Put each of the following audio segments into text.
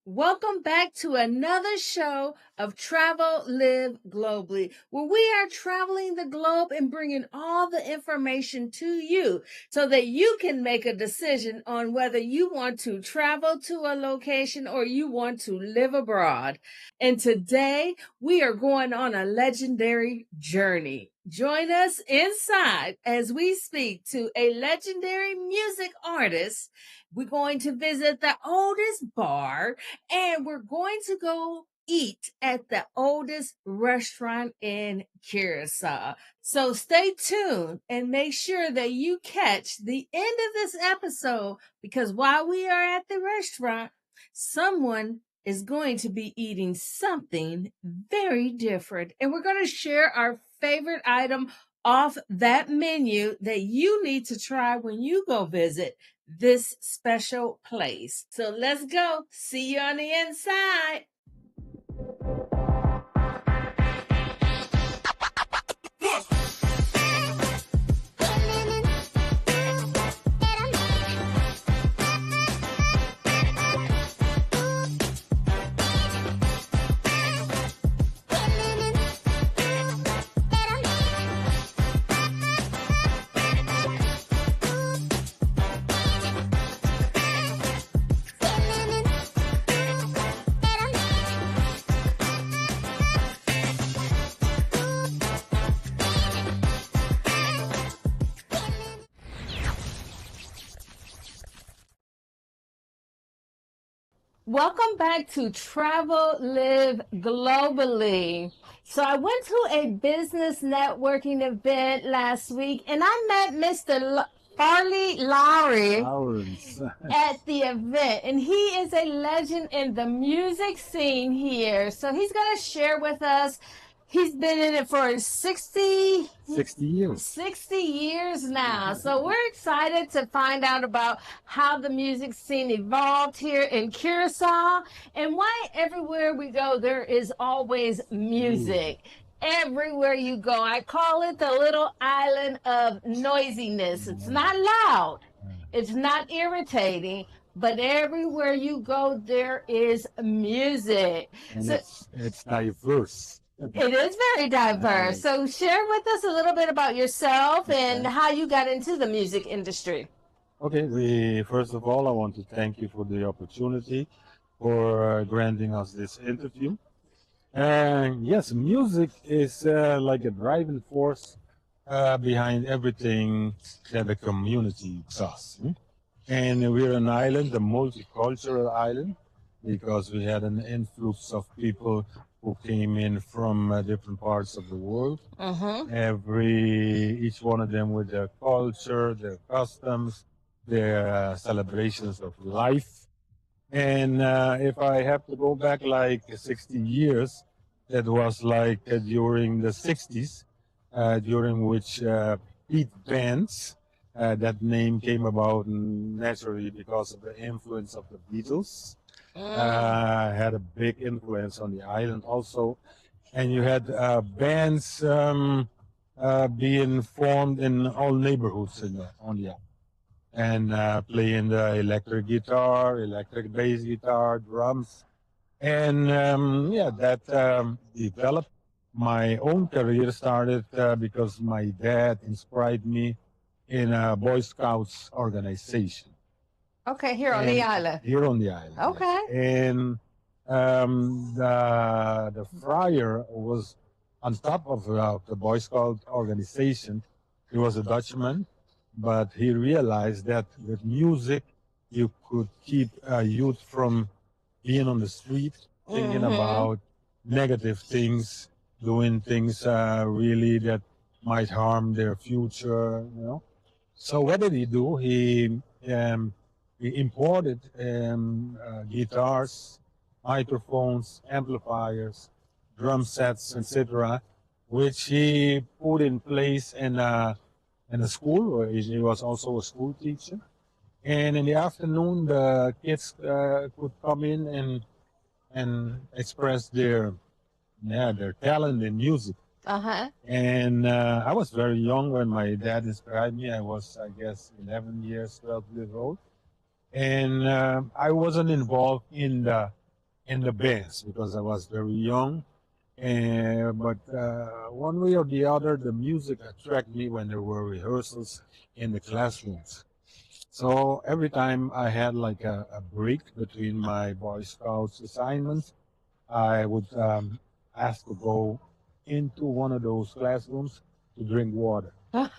Welcome back to another show of Travel Live Globally, where we are traveling the globe and bringing all the information to you so that you can make a decision on whether you want to travel to a location or you want to live abroad. And today we are going on a legendary journey. Join us inside as we speak to a legendary music artist. We're going to visit the oldest bar and we're going to go eat at the oldest restaurant in Curacao. So stay tuned and make sure that you catch the end of this episode because while we are at the restaurant, someone is going to be eating something very different. And we're going to share our favorite item off that menu that you need to try when you go visit this special place. So let's go. See you on the inside. Welcome back to Travel Live Globally. So I went to a business networking event last week and I met Mr. Farley Lowry at the event, and he is a legend in the music scene here. So he's going to share with us. He's been in it for 60 years. 60 years now. So we're excited to find out about how the music scene evolved here in Curacao and why everywhere we go there is always music. Everywhere you go. I call it the little island of noisiness. It's not loud. It's not irritating. But everywhere you go, there is music. And So, it's diverse. it is very diverse. So share with us a little bit about yourself and how you got into the music industry. Okay, first of all, I want to thank you for the opportunity for granting us this interview. And yes, music is like a driving force behind everything that a community does. And we're an island, a multicultural island, because we had an influx of people who came in from different parts of the world. Each one of them with their culture, their customs, their celebrations of life. And if I have to go back like 60 years, that was like during the 60s, during which beat bands, that name came about naturally because of the influence of the Beatles. Had a big influence on the island also. And you had bands being formed in all neighborhoods on the island. And playing the electric guitar, electric bass guitar, drums. And that developed. My own career started because my dad inspired me in a Boy Scouts organization. Okay, here on the island. Here on the island. Okay. Yes. And the friar was on top of the Boy Scout organization. He was a Dutchman, but he realized that with music you could keep youth from being on the street, thinking about negative things, doing things really that might harm their future. So what did he do? He imported guitars, microphones, amplifiers, drum sets, etc., which he put in place in a school. Where he was also a school teacher. And in the afternoon, the kids could come in and express their talent in music. And I was very young when my dad inspired me. I was, I guess, 11 years, 12 years old. And I wasn't involved in the in the bands because I was very young. But one way or the other, the music attracted me when there were rehearsals in the classrooms. So every time I had like a break between my Boy Scouts assignments, I would ask to go into one of those classrooms to drink water. And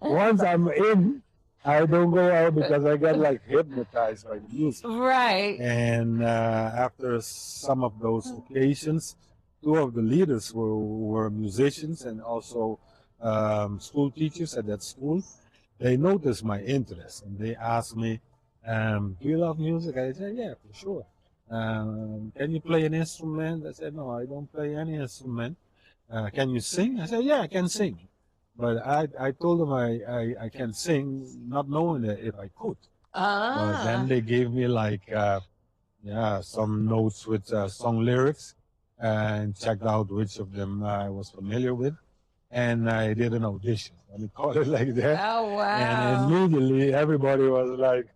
once I'm in, I don't go out because I get like hypnotized by the music. Right. And after some of those occasions, two of the leaders were musicians and also school teachers at that school. They noticed my interest and they asked me, "Do you love music?" I said, "Yeah, for sure." Can you play an instrument? I said, "No, I don't play any instrument." Can you sing? I said, "Yeah, I can sing." But I told them I can sing, not knowing that if I could. But then they gave me like some notes with song lyrics and checked out which of them I was familiar with. And I did an audition. Let me call it like that. Oh, wow. And immediately everybody was like,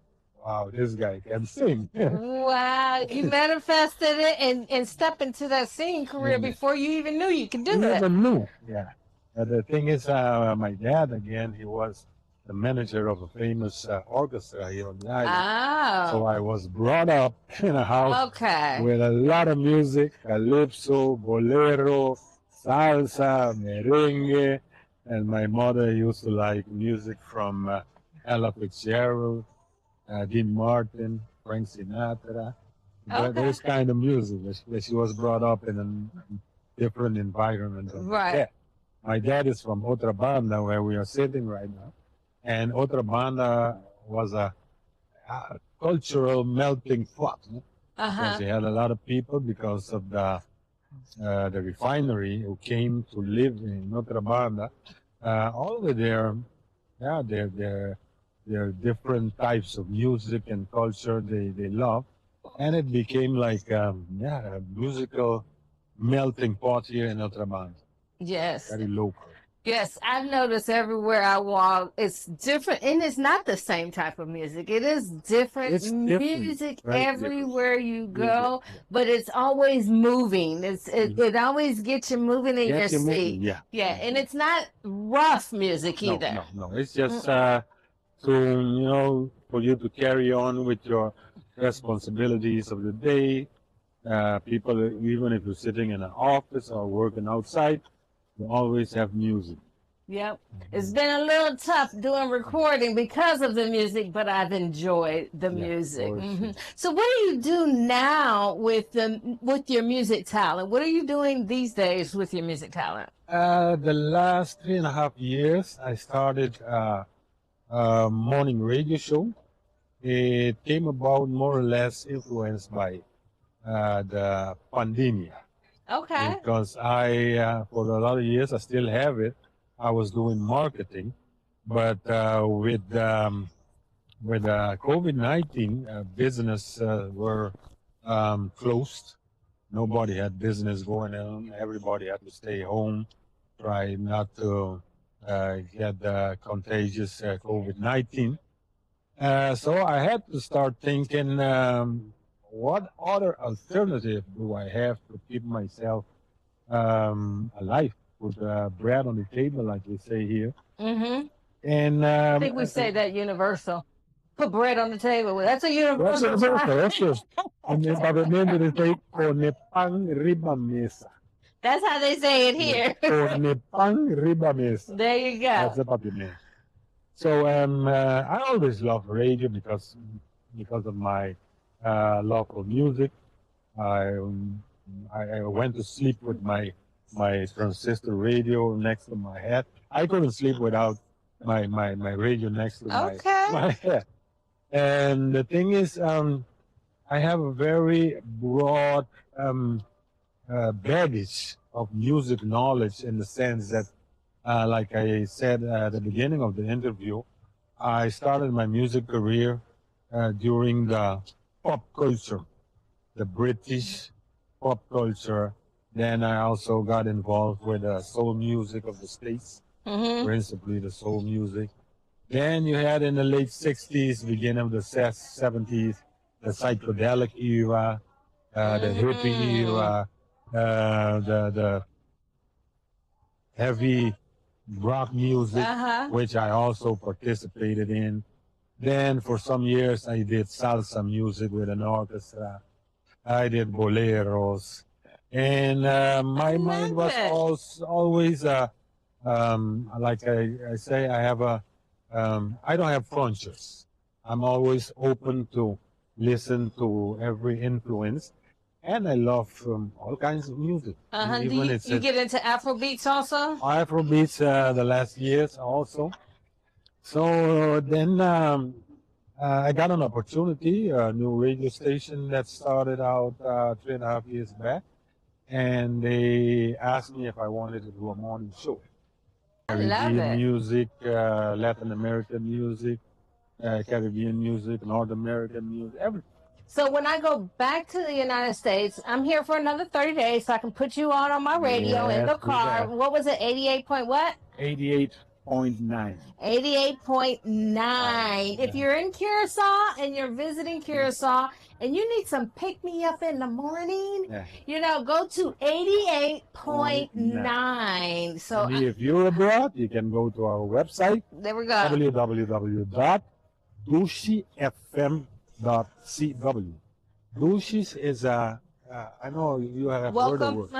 wow, this guy can sing. Wow. You manifested it and stepped into that singing career before you even knew you could do it. Never knew. Yeah. The thing is, my dad, again, he was the manager of a famous orchestra here on the island. So I was brought up in a house with a lot of music, calypso, bolero, salsa, merengue. And my mother used to like music from Ella Fitzgerald, Dean Martin, Frank Sinatra. Those kind of music. She was brought up in a different environment. Right. My dad is from Otra Banda, where we are sitting right now. And Otra Banda was a cultural melting pot. Because they had a lot of people because of the refinery who came to live in Otra Banda. All of their different types of music and culture they love. And it became like a musical melting pot here in Otra Banda. Yes. Very local. Yes, I've noticed everywhere I walk, it's different, and it's not the same type of music. It is different music everywhere you go, but it's always moving. It always gets you moving in your seat. Yeah, and it's not rough music either. No. It's just for you to carry on with your responsibilities of the day. People, even if you're sitting in an office or working outside, you always have music. Yep. It's been a little tough doing recording because of the music, but I've enjoyed the music. So what do you do now with your music talent? What are you doing these days with your music talent? The last 3.5 years, I started a morning radio show. It came about more or less influenced by the pandemic. Okay. Because for a lot of years, I still have it. I was doing marketing, but with COVID-19, business were closed. Nobody had business going on. Everybody had to stay home, try not to get contagious COVID-19. So I had to start thinking, what other alternative do I have to keep myself alive, put bread on the table, like we say here? And I think we say that universal. Put bread on the table. That's a universal. That's just. And then, but remember to say, "Pone pan riba mesa." That's how they say it here. Pone pan riba mesa. There you go. That's about it. So I always loved radio because of my love for music. I went to sleep with my transistor radio next to my head. I couldn't sleep without my radio next to my head. And the thing is, I have a very broad baggage of music knowledge in the sense that, like I said at the beginning of the interview, I started my music career during the pop culture, the British pop culture. Then I also got involved with the soul music of the States, principally the soul music. Then you had in the late 60s, beginning of the 70s, the psychedelic era, the hippie era, the heavy rock music, which I also participated in. Then for some years I did salsa music with an orchestra. I did boleros, and my mind was always like I say, I have I don't have frontiers. I'm always open to listen to every influence, and I love all kinds of music. Do you get into Afrobeats also? Afrobeats the last years also. So then I got an opportunity, a new radio station that started out 3.5 years back, and they asked me if I wanted to do a morning show. Caribbean music, Latin American music, Caribbean music, North American music, everything. So when I go back to the United States, I'm here for another 30 days, so I can put you on my radio in the car. What was it, 88 point what? 88.9. 88.9. If you're in Curacao and you're visiting Curacao and you need some pick-me-up in the morning, go to 88.9. So and if you're abroad, you can go to our website. There we go. www.douchifm.cw. Douches is I know you have heard the word.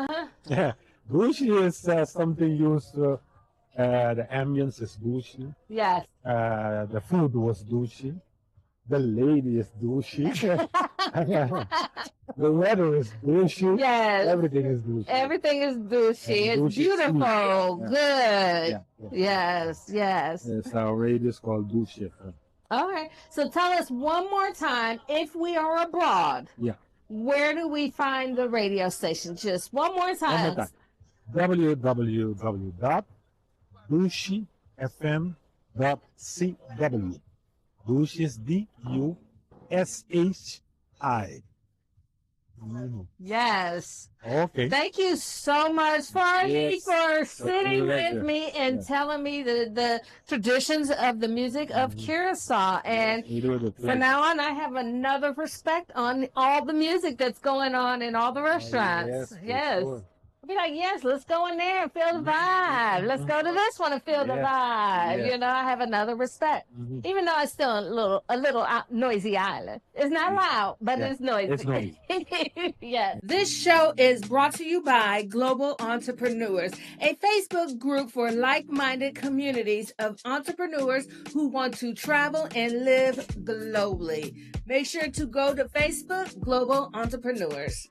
Yeah, douche is something used to. The ambience is douchey. Yes. The food was douchey. The lady is douchey. The weather is douchey. Yes. Everything is douchey. Everything is douchey. It's beautiful. Good. Yes. Yes. Yes, our radio is called Douche FM. All right. So tell us one more time, if we are abroad, where do we find the radio station? Just one more time. www.douchifm.cw. Douche is D-U-S-H-I. Yes. Okay. Thank you so much, Farhi, for sitting with me and telling me the traditions of the music of Curacao. And from now on, I have another respect on all the music that's going on in all the restaurants. Yes. Sure. I'll be like, yes, let's go in there and feel the vibe. Let's go to this one and feel the vibe. You know, I have another respect. Even though it's still a little noisy island. It's not loud, but it's noisy. It's noisy. Yes. This show is brought to you by Global Entrepreneurs, a Facebook group for like-minded communities of entrepreneurs who want to travel and live globally. Make sure to go to Facebook, Global Entrepreneurs.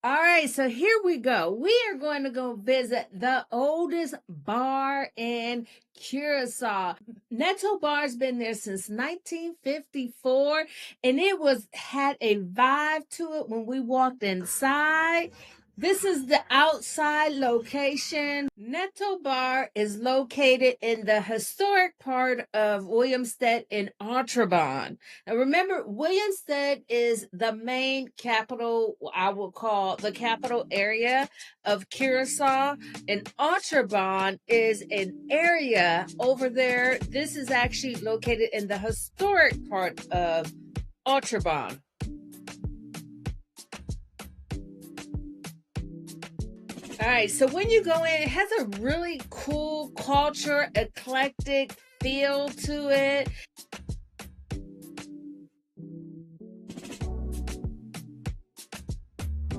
All right, so here we go. We are going to go visit the oldest bar in Curacao. Neto Bar's been there since 1954, and it had a vibe to it when we walked inside. This is the outside location. Neto Bar is located in the historic part of Williamstead in Audubon. Now remember, Williamstead is the main capital, I will call the capital area of Curacao. And Audubon is an area over there. This is actually located in the historic part of Audubon. All right, so when you go in, it has a really cool culture, eclectic feel to it.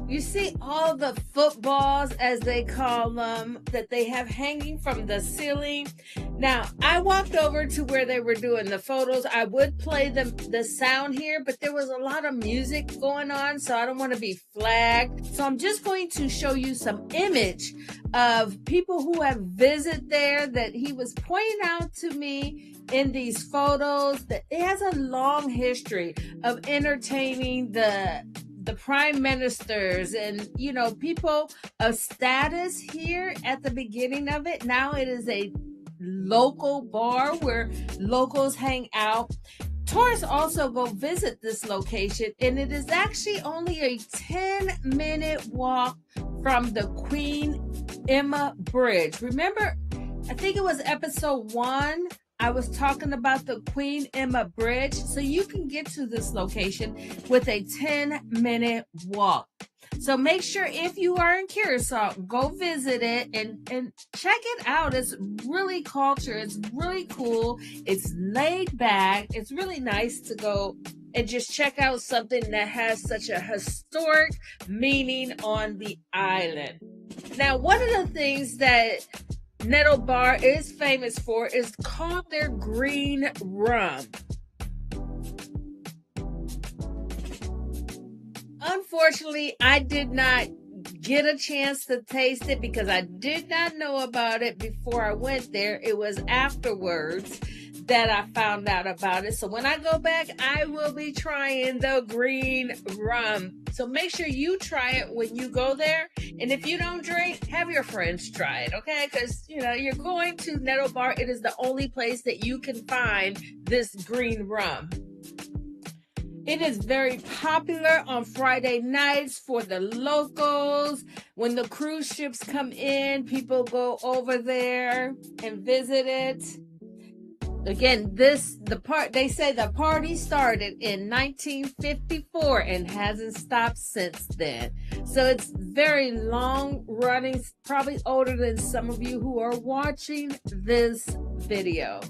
You see all the footballs, as they call them, that they have hanging from the ceiling. Now, I walked over to where they were doing the photos. I would play the sound here, but there was a lot of music going on, so I don't want to be flagged. So I'm just going to show you some image of people who have visited there that he was pointing out to me in these photos, that it has a long history of entertaining the prime ministers and, you know, people of status here at the beginning of it. Now it is a local bar where locals hang out. Tourists also go visit this location, and it is actually only a 10-minute walk from the Queen Emma Bridge. Remember, I think it was episode 1, I was talking about the Queen Emma Bridge. So you can get to this location with a 10-minute walk. So make sure if you are in Curacao, go visit it and check it out. It's really culture. It's really cool. It's laid back. It's really nice to go and just check out something that has such a historic meaning on the island. Now, one of the things that Nettle Bar is famous for is called their green rum. Unfortunately, I did not get a chance to taste it because I did not know about it before I went there. It was afterwards that I found out about it. So when I go back, I will be trying the green rum. So make sure you try it when you go there. And if you don't drink, have your friends try it, okay? Because, you're going to Nettle Bar. It is the only place that you can find this green rum. It is very popular on Friday nights for the locals. When the cruise ships come in, people go over there and visit it. Again, they say the party started in 1954 and hasn't stopped since then. So it's very long running, probably older than some of you who are watching this video.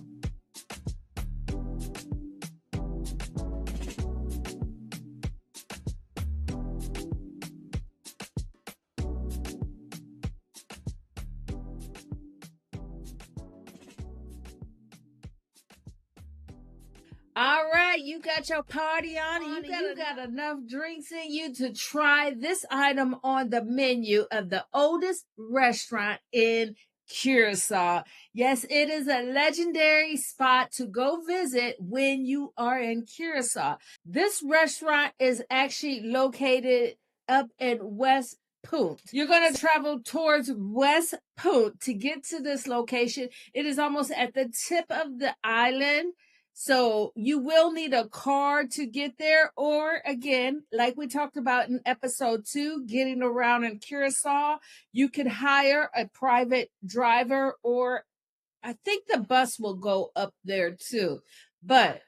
All right, you got your party on and you got enough drinks in you to try this item on the menu of the oldest restaurant in Curacao. Yes, it is a legendary spot to go visit when you are in Curacao. This restaurant is actually located up in West Punt. You're going to travel towards West Punt to get to this location. It is almost at the tip of the island. So you will need a car to get there, or again, like we talked about in episode 2, getting around in Curacao, you could hire a private driver, or I think the bus will go up there too. But,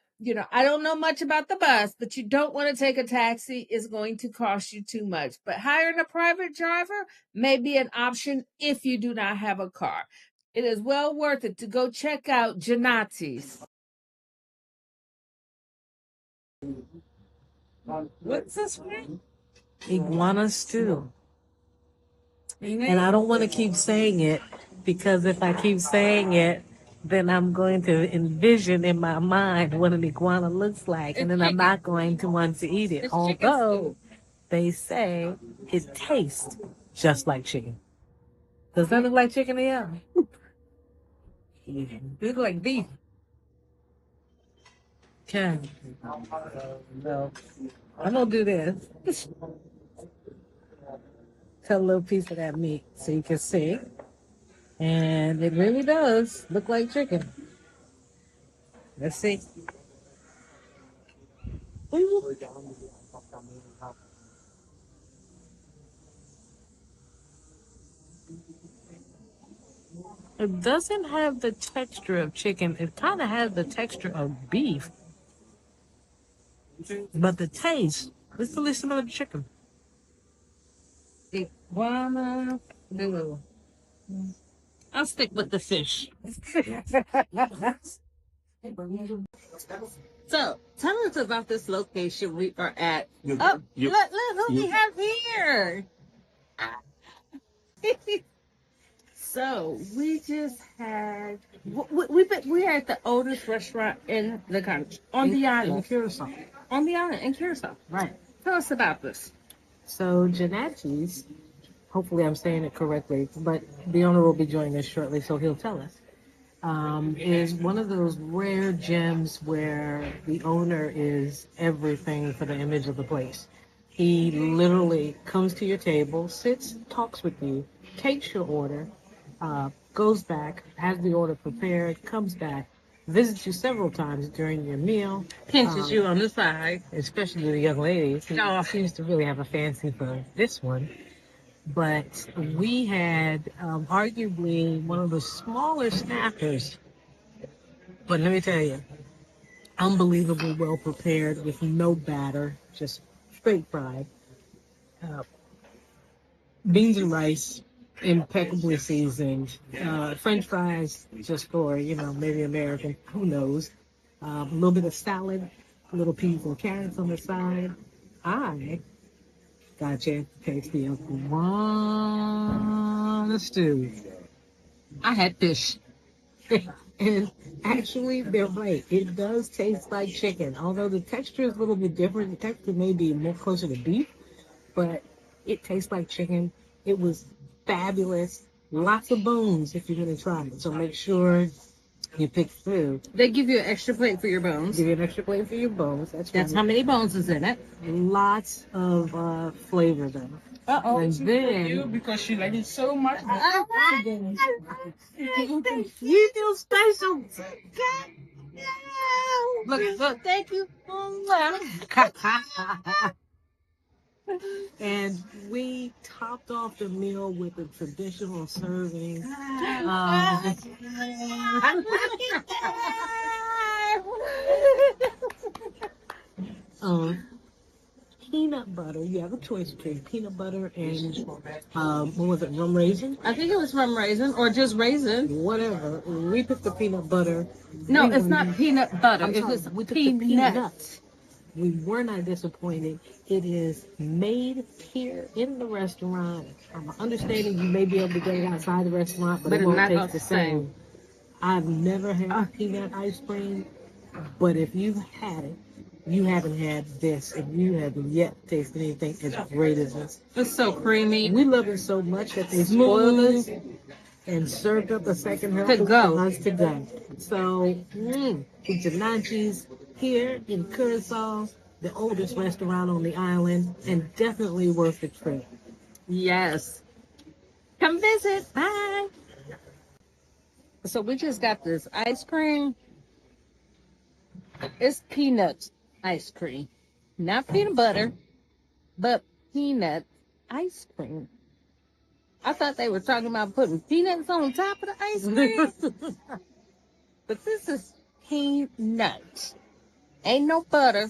I don't know much about the bus, but you don't want to take a taxi. It's going to cost you too much. But hiring a private driver may be an option if you do not have a car. It is well worth it to go check out Janati's. What's this one? Iguana stew. And I don't want to keep saying it because if I keep saying it, then I'm going to envision in my mind what an iguana looks like, and then I'm not going to want to eat it. Although they say it tastes just like chicken. Does that look like chicken to you? It looks like beef. Okay. No. I'm going to do this. Cut a little piece of that meat so you can see. And it really does look like chicken. Let's see. Ooh. It doesn't have the texture of chicken. It kind of has the texture of beef. But the taste is really similar to chicken. Iguana. I'll stick with the fish. So, tell us about this location we are at. Look who we have here. So, we just had, we are at the oldest restaurant in the country, on the island. In Curacao. On the island, in Curacao. Right. Tell us about this. So, Janati's, hopefully I'm saying it correctly, but the owner will be joining us shortly, so he'll tell us. Is one of those rare gems where the owner is everything for the image of the place. He literally comes to your table, sits, talks with you, takes your order, goes back, has the order prepared, comes back, visits you several times during your meal. Pinches you on the side. Especially the young ladies. He seems to really have a fancy for this one. But we had arguably one of the smaller snappers But let me tell you, unbelievably well prepared with no batter, just straight fried. Uh, beans and rice, impeccably seasoned. French fries, just for, maybe American, who knows. A little bit of salad, little peas and carrots on the side. I got a chance to taste the iguana stew. I had fish. And actually, they're right. It does taste like chicken, although the texture is a little bit different. The texture may be more closer to beef, but it tastes like chicken. It was fabulous. Lots of bones if you're going to try it. So make sure you pick food. They give you an extra plate for your bones. Give you an extra plate for your bones. That's how many bones is in it. Lots of flavor though. Uh-oh. And then You because she liked it so much. you feel special. Look, thank you. And we topped off the meal with a traditional serving peanut butter. You have a choice between peanut butter and what was it, rum raisin? I think it was rum raisin or just raisin. Whatever. We picked the peanut butter. No, it's not peanut butter. I'm sorry, It's we took the peanut. peanuts. We were not disappointed. It is made here in the restaurant. I'm understanding you may be able to get it outside the restaurant, but it won't taste the same. I've never had peanut ice cream, but if you've had it, you haven't had this, and you haven't yet tasted anything as great as this. It's so creamy. We love it so much that they spoiled us and served up a second half To go. for us to go. So, Pizza Nachos here in Curacao, the oldest restaurant on the island, and definitely worth the trip. Yes. Come visit. Bye. So we just got this ice cream. It's peanut ice cream. Not peanut butter, but peanut ice cream. I thought they were talking about putting peanuts on top of the ice cream. But this is peanut. Ain't no butter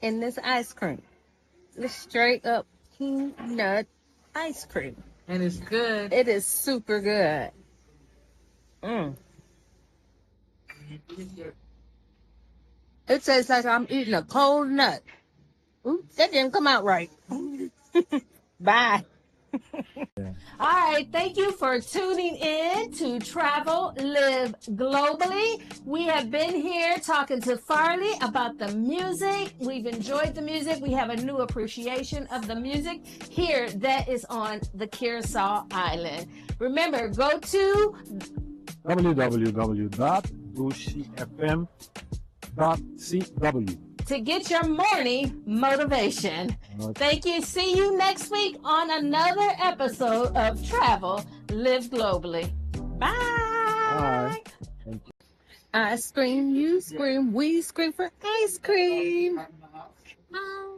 in this ice cream. It's straight up peanut ice cream. And it's good. It is super good. It tastes like I'm eating a cold nut. Oops, that didn't come out right. Bye. All right, thank you for tuning in to Travel Live Globally. We have been here talking to Farley about the music. We've enjoyed the music. We have a new appreciation of the music here that is on the Curacao Island. Remember, go to www.bushifm.cw to get your morning motivation. Thank you. See you next week on another episode of Travel Live Globally. Bye. Bye. Thank you. I scream, you scream, we scream for ice cream. Bye.